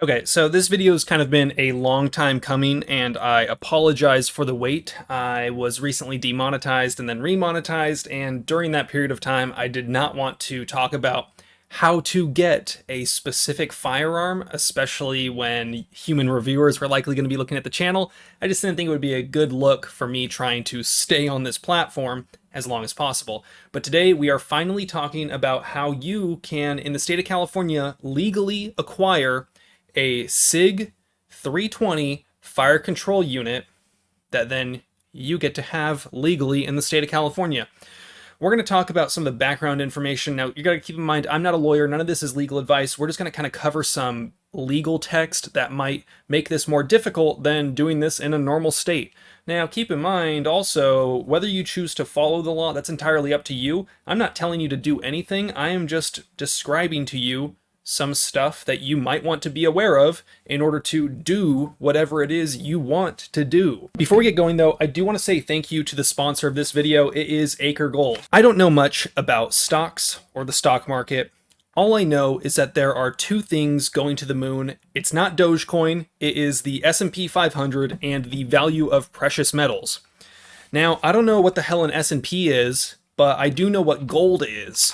Okay, so this video has kind of been a long time coming, and I apologize for the wait. I was recently demonetized and then remonetized, and during that period of time, I did not want to talk about how to get a specific firearm, especially when human reviewers were likely going to be looking at the channel. I just didn't think it would be a good look for me trying to stay on this platform as long as possible. But today we are finally talking about how you can, in the state of California, legally acquire a SIG 320 fire control unit that then you get to have legally in the state of California. We're going to talk about some of the background information. Now, you got to keep in mind, I'm not a lawyer. None of this is legal advice. We're just going to kind of cover some legal text that might make this more difficult than doing this in a normal state. Now, keep in mind also, whether you choose to follow the law, that's entirely up to you. I'm not telling you to do anything. I am just describing to you some stuff that you might want to be aware of in order to do whatever it is you want to do. Before we get going though, I do want to say thank you to the sponsor of this video. It is Acre Gold. I don't know much about stocks or the stock market. All I know is that there are two things going to the moon. It's not Dogecoin, it is the S&P 500 and the value of precious metals. Now, I don't know what the hell an S&P is, but I do know what gold is.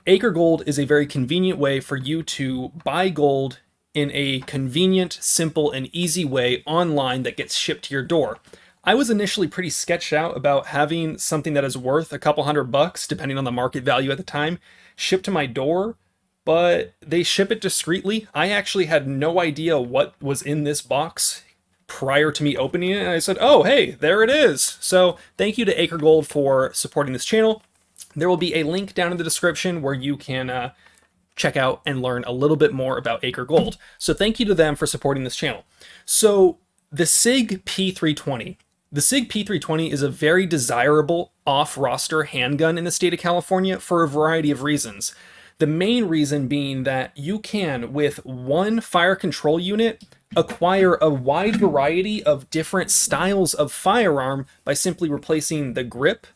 Acre Gold is a very convenient way for you to buy gold in a convenient, simple, and easy way online that gets shipped to your door. I was initially pretty sketched out about having something that is worth a couple $100, depending on the market value at the time, shipped to my door, but they ship it discreetly. I actually had no idea what was in this box prior to me opening it, and I said, oh, hey, there it is. So thank you to Acre Gold for supporting this channel. There will be a link down in the description where you can check out and learn a little bit more about Acre Gold. So thank you to them for supporting this channel. So the SIG P320. The SIG P320 is a very desirable off-roster handgun in the state of California for a variety of reasons. The main reason being that you can, with one fire control unit, acquire a wide variety of different styles of firearm by simply replacing the grip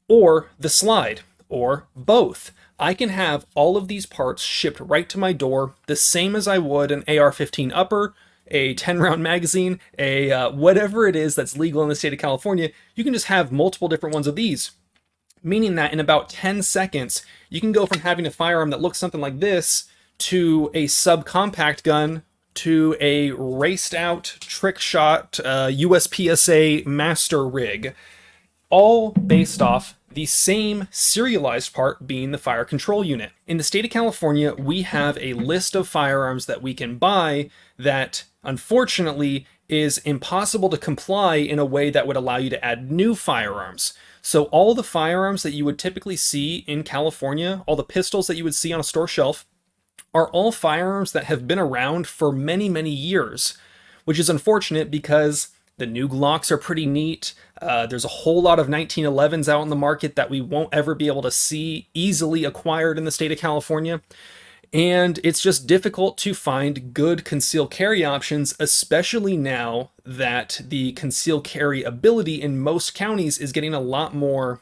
or the slide, or both. I can have all of these parts shipped right to my door, the same as I would an AR-15 upper, a 10-round magazine, a whatever it is that's legal in the state of California. You can just have multiple different ones of these, meaning that in about 10 seconds, you can go from having a firearm that looks something like this to a subcompact gun to a raced-out trick shot USPSA master rig, all based off the same serialized part being the fire control unit. In the state of California, we have a list of firearms that we can buy that unfortunately is impossible to comply in a way that would allow you to add new firearms. So all the firearms that you would typically see in California, all the pistols that you would see on a store shelf, are all firearms that have been around for many, many years, which is unfortunate because the new Glocks are pretty neat. There's a whole lot of 1911s out in the market that we won't ever be able to see easily acquired in the state of California. And it's just difficult to find good concealed carry options, especially now that the concealed carry ability in most counties is getting a lot more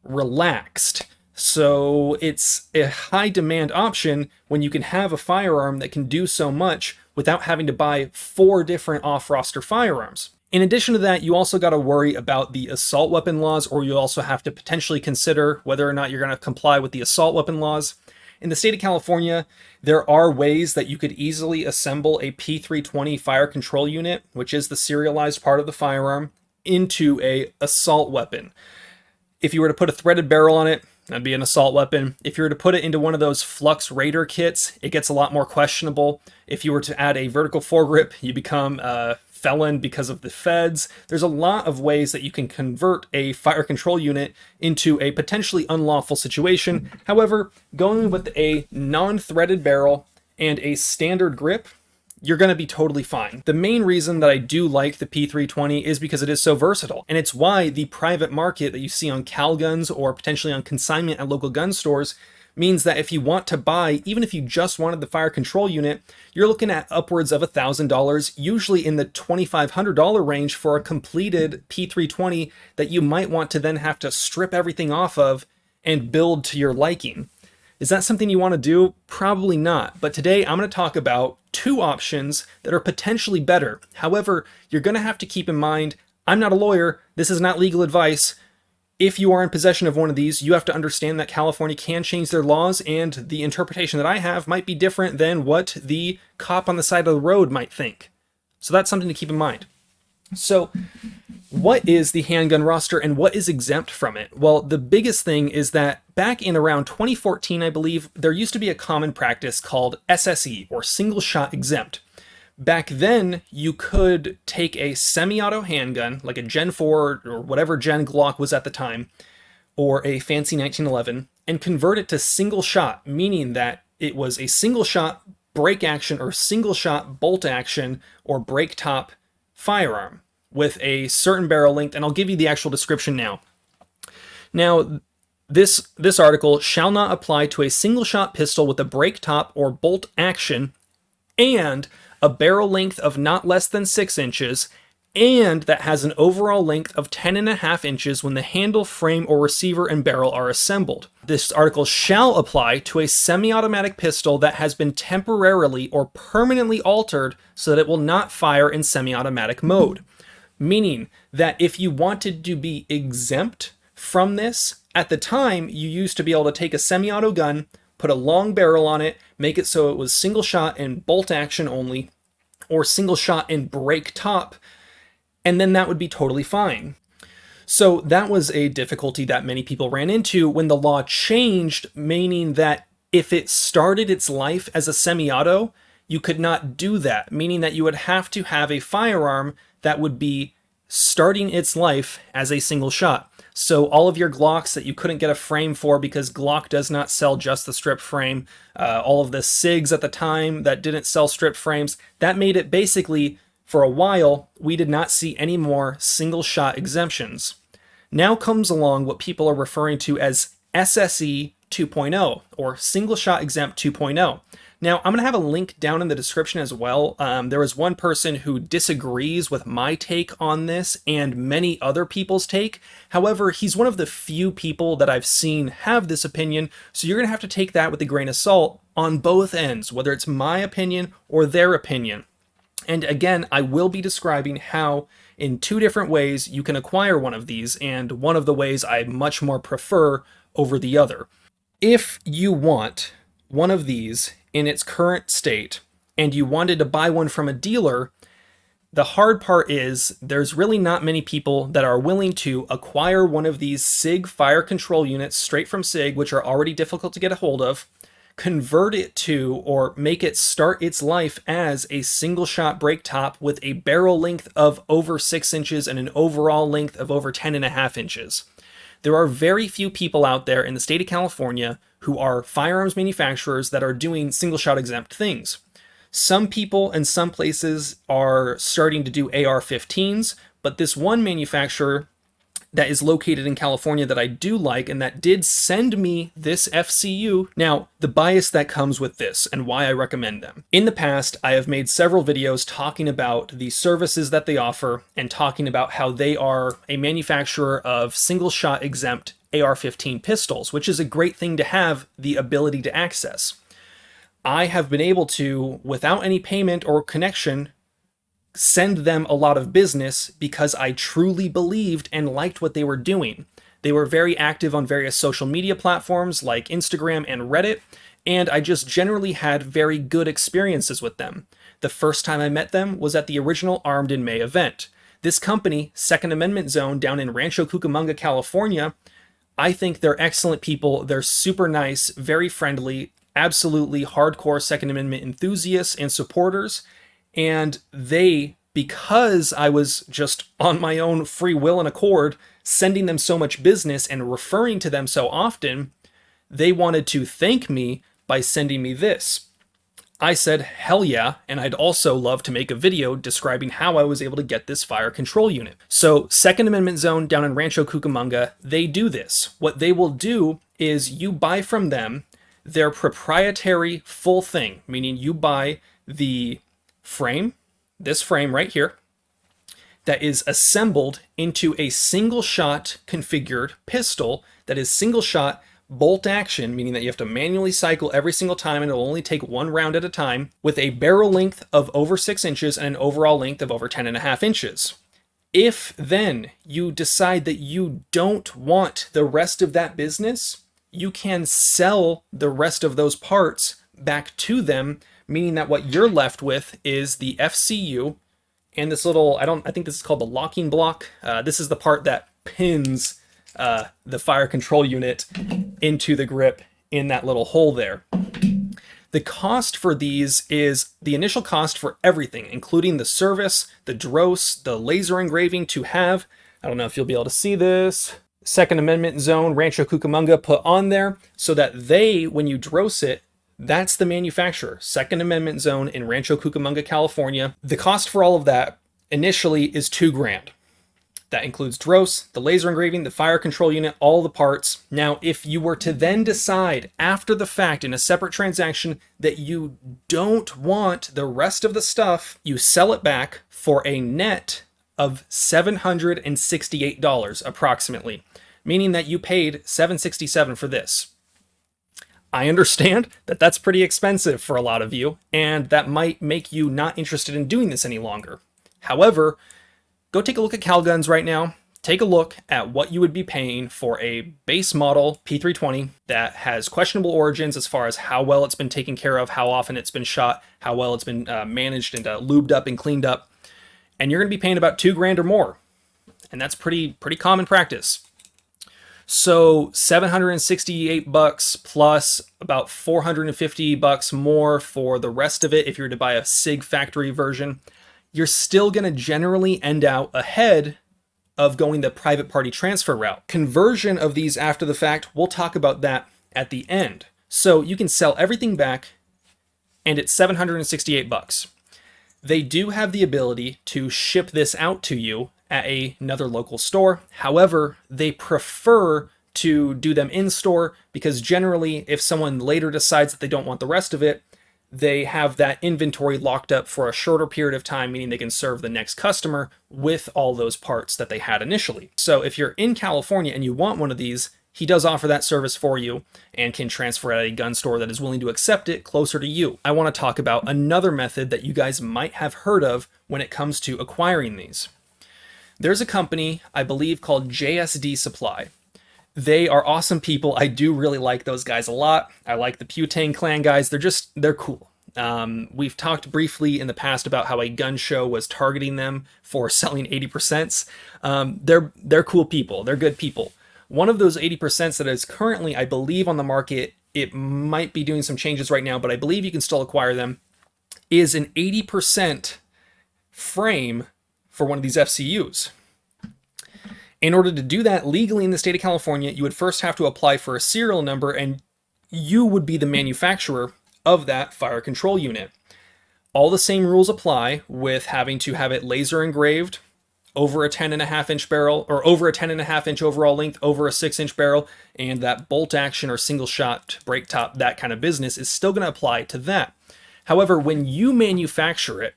relaxed. So it's a high demand option when you can have a firearm that can do so much without having to buy 4 different off-roster firearms. In addition to that, you also got to worry about the assault weapon laws, or you also have to potentially consider whether or not you're going to comply with the assault weapon laws. In the state of California, there are ways that you could easily assemble a P320 fire control unit, which is the serialized part of the firearm, into a assault weapon. If you were to put a threaded barrel on it, that'd be an assault weapon. If you were to put it into one of those Flux Raider kits, it gets a lot more questionable. If you were to add a vertical foregrip, you become a felon because of the feds. There's a lot of ways that you can convert a fire control unit into a potentially unlawful situation. However, going with a non-threaded barrel and a standard grip, you're going to be totally fine. The main reason that I do like the P320 is because it is so versatile, and it's why the private market that you see on CalGuns or potentially on consignment at local gun stores means that if you want to buy, even if you just wanted the fire control unit, you're looking at upwards of $1,000, usually in the $2,500 range for a completed P320 that you might want to then have to strip everything off of and build to your liking. Is that something you want to do? Probably not. But today I'm going to talk about two options that are potentially better. However, you're going to have to keep in mind, I'm not a lawyer. This is not legal advice. If you are in possession of one of these, you have to understand that California can change their laws, and the interpretation that I have might be different than what the cop on the side of the road might think. So that's something to keep in mind. So what is the handgun roster and what is exempt from it? Well, the biggest thing is that back in around 2014, I believe, there used to be a common practice called SSE, or single shot exempt. Back then, you could take a semi-auto handgun, like a Gen 4 or whatever Gen Glock was at the time, or a fancy 1911, and convert it to single shot, meaning that it was a single shot break action or single shot bolt action or break top firearm with a certain barrel length, and I'll give you the actual description now. Now, this article shall not apply to a single shot pistol with a break top or bolt action and a barrel length of not less than 6 inches, and that has an overall length of 10.5 inches when the handle, frame, or receiver and barrel are assembled. This article shall apply to a semi-automatic pistol that has been temporarily or permanently altered so that it will not fire in semi-automatic mode. Meaning that if you wanted to be exempt from this, at the time you used to be able to take a semi-auto gun, put a long barrel on it, make it so it was single shot and bolt action only, or single shot and break top, and then that would be totally fine. So that was a difficulty that many people ran into when the law changed, meaning that if it started its life as a semi-auto, you could not do that, meaning that you would have to have a firearm that would be starting its life as a single shot. So all of your Glocks that you couldn't get a frame for because Glock does not sell just the strip frame, all of the SIGs at the time that didn't sell strip frames, that made it basically, for a while, we did not see any more single shot exemptions. Now comes along what people are referring to as SSE 2.0 or single shot exempt 2.0. Now, I'm going to have a link down in the description as well. There was one person who disagrees with my take on this and many other people's take. However, he's one of the few people that I've seen have this opinion, so you're going to have to take that with a grain of salt on both ends, whether it's my opinion or their opinion. And again, I will be describing how in two different ways you can acquire one of these, and one of the ways I much more prefer over the other. If you want one of these in its current state and you wanted to buy one from a dealer, the hard part is there's really not many people that are willing to acquire one of these SIG fire control units straight from SIG, which are already difficult to get a hold of, convert it to or make it start its life as a single shot break top with a barrel length of over 6 inches and an overall length of over 10.5 inches. There are very few people out there in the state of California who are firearms manufacturers that are doing single shot exempt things. Some people in some places are starting to do AR-15s, but this one manufacturer that is located in California that I do like and that did send me this FCU. Now, the bias that comes with this and why I recommend them. In the past, I have made several videos talking about the services that they offer and talking about how they are a manufacturer of single shot exempt AR-15 pistols, which is a great thing to have the ability to access. I have been able to, without any payment or connection, send them a lot of business because I truly believed and liked what they were doing. They were very active on various social media platforms like Instagram and Reddit, and I just generally had very good experiences with them. The first time I met them was at the original Armed in May event. This company, Second Amendment Zone down in Rancho Cucamonga, California, I think they're excellent people. They're super nice, very friendly, absolutely hardcore Second Amendment enthusiasts and supporters. And they, because I was just on my own free will and accord, sending them so much business and referring to them so often, they wanted to thank me by sending me this. I said, hell yeah, and I'd also love to make a video describing how I was able to get this fire control unit. So Second Amendment Zone down in Rancho Cucamonga, they do this. What they will do is you buy from them their proprietary full thing, meaning you buy the frame, this frame right here, that is assembled into a single shot configured pistol that is single shot bolt action, meaning that you have to manually cycle every single time and it'll only take one round at a time, with a barrel length of over 6 inches and an overall length of over 10.5 inches. If then you decide that you don't want the rest of that business, you can sell the rest of those parts back to them, meaning that what you're left with is the FCU and this little, I think this is called the locking block. This is the part that pins the fire control unit into the grip in that little hole there. The cost for these is the initial cost for everything, including the service, the dross, the laser engraving to have. I don't know if you'll be able to see this. Second Amendment Zone, Rancho Cucamonga put on there so that they, when you dross it, that's the manufacturer. Second Amendment Zone in Rancho Cucamonga, California. The cost for all of that initially is $2,000. That includes dross, the laser engraving, the fire control unit, all the parts. Now, if you were to then decide after the fact in a separate transaction that you don't want the rest of the stuff, you sell it back for a net of $768 approximately, meaning that you paid $767 for this. I understand that that's pretty expensive for a lot of you, and that might make you not interested in doing this any longer. However, go take a look at Calguns right now. Take a look at what you would be paying for a base model P320 that has questionable origins as far as how well it's been taken care of, how often it's been shot, how well it's been managed and lubed up and cleaned up. And you're going to be paying about $2,000 or more. And that's pretty common practice. So $768 plus about $450 more for the rest of it if you were to buy a SIG factory version. You're still going to generally end out ahead of going the private party transfer route. Conversion of these after the fact, we'll talk about that at the end. So you can sell everything back and it's $768. They do have the ability to ship this out to you at another local store. However, they prefer to do them in store because generally if someone later decides that they don't want the rest of it, they have that inventory locked up for a shorter period of time, meaning they can serve the next customer with all those parts that they had initially. So if you're in California and you want one of these, he does offer that service for you and can transfer at a gun store that is willing to accept it closer to you. I want to talk about another method that you guys might have heard of when it comes to acquiring these. There's a company, I believe, called JSD Supply. They are awesome people. I do really like those guys a lot. I like the Putang Clan guys. They're cool. We've talked briefly in the past about how a gun show was targeting them for selling 80%. They're cool people. They're good people. One of those 80% that is currently, I believe, on the market, it might be doing some changes right now, but I believe you can still acquire them, is an 80% frame for one of these FCUs. In order to do that legally in the state of California, you would first have to apply for a serial number and you would be the manufacturer of that fire control unit. All the same rules apply with having to have it laser engraved over a 10.5 inch barrel or over a 10.5 inch overall length, over a 6 inch barrel, and that bolt action or single shot break top, that kind of business is still going to apply to that. However, when you manufacture it,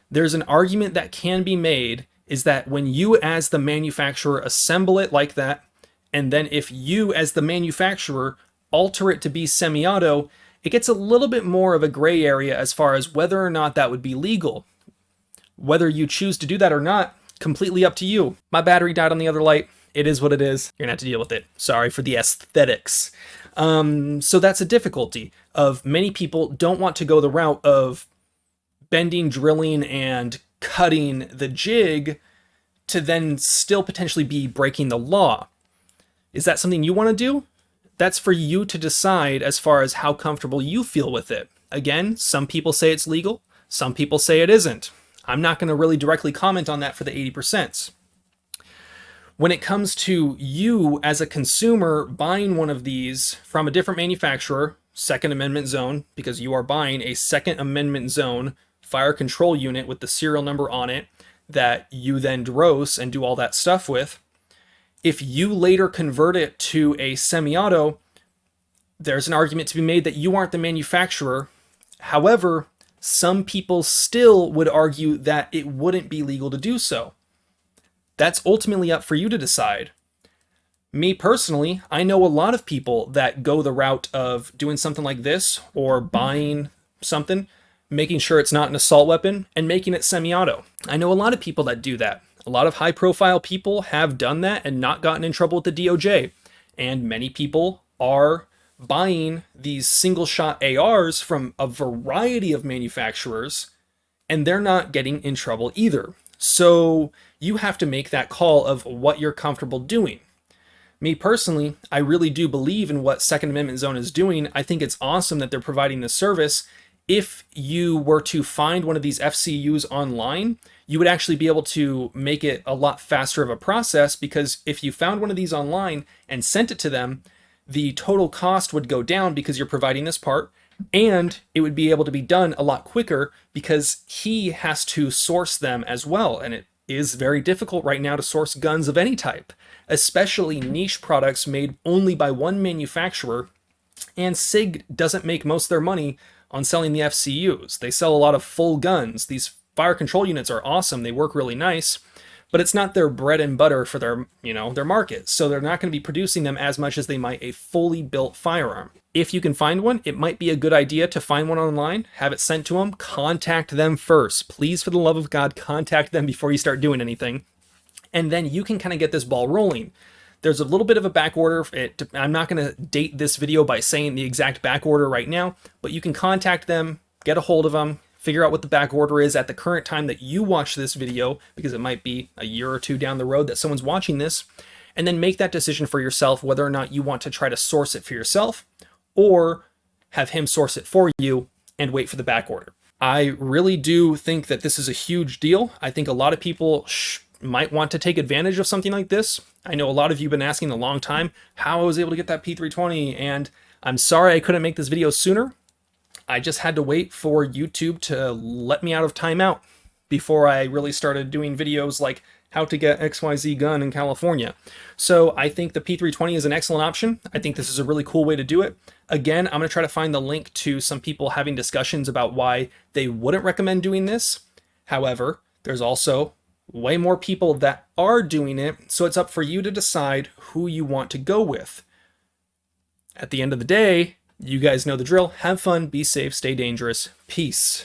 there's an argument that can be made is that when you as the manufacturer assemble it like that, and then if you as the manufacturer alter it to be semi-auto, it gets a little bit more of a gray area as far as whether or not that would be legal. Whether you choose to do that or not, completely up to you. My battery died on the other light. It is what it is. You're gonna have to deal with it. Sorry for the aesthetics. So that's a difficulty of many people don't want to go the route of bending, drilling, and cutting the jig to then still potentially be breaking the law. Is that something you want to do? That's for you to decide as far as how comfortable you feel with it. Again, some people say it's legal, some people say it isn't. I'm not going to really directly comment on that for the 80%. When it comes to you as a consumer buying one of these from a different manufacturer, Second Amendment Zone, because you are buying a Second Amendment Zone fire control unit with the serial number on it that you then dross and do all that stuff with. If you later convert it to a semi-auto, there's an argument to be made that you aren't the manufacturer. However, some people still would argue that it wouldn't be legal to do so. That's ultimately up for you to decide. Me personally, I know a lot of people that go the route of doing something like this or buying something, making sure it's not an assault weapon, and making it semi-auto. I know a lot of people that do that. A lot of high-profile people have done that and not gotten in trouble with the DOJ. And many people are buying these single-shot ARs from a variety of manufacturers, and they're not getting in trouble either. So you have to make that call of what you're comfortable doing. Me personally, I really do believe in what Second Amendment Zone is doing. I think it's awesome that they're providing this service. If you were to find one of these FCUs online, you would actually be able to make it a lot faster of a process, because if you found one of these online and sent it to them, the total cost would go down because you're providing this part, and it would be able to be done a lot quicker because he has to source them as well. And it is very difficult right now to source guns of any type, especially niche products made only by one manufacturer. And SIG doesn't make most of their money on selling the FCUs. They sell a lot of full guns. These fire control units are awesome. They work really nice, but it's not their bread and butter for their, their market. So they're not going to be producing them as much as they might a fully built firearm. If you can find one, it might be a good idea to find one online, have it sent to them, contact them first. Please, for the love of God, contact them before you start doing anything. And then you can kind of get this ball rolling. There's a little bit of a back order. I'm not going to date this video by saying the exact back order right now, but you can contact them, get a hold of them, figure out what the back order is at the current time that you watch this video, because it might be a year or two down the road that someone's watching this, and then make that decision for yourself whether or not you want to try to source it for yourself or have him source it for you and wait for the back order. I really do think that this is a huge deal. I think a lot of people might want to take advantage of something like this. I know a lot of you have been asking a long time how I was able to get that P320, and I'm sorry I couldn't make this video sooner. I just had to wait for YouTube to let me out of timeout before I really started doing videos like how to get XYZ gun in California. So I think the P320 is an excellent option. I think this is a really cool way to do it. Again, I'm going to try to find the link to some people having discussions about why they wouldn't recommend doing this. However, there's also way more people that are doing it, so it's up for you to decide who you want to go with. At the end of the day, you guys know the drill. Have fun, be safe, stay dangerous. Peace.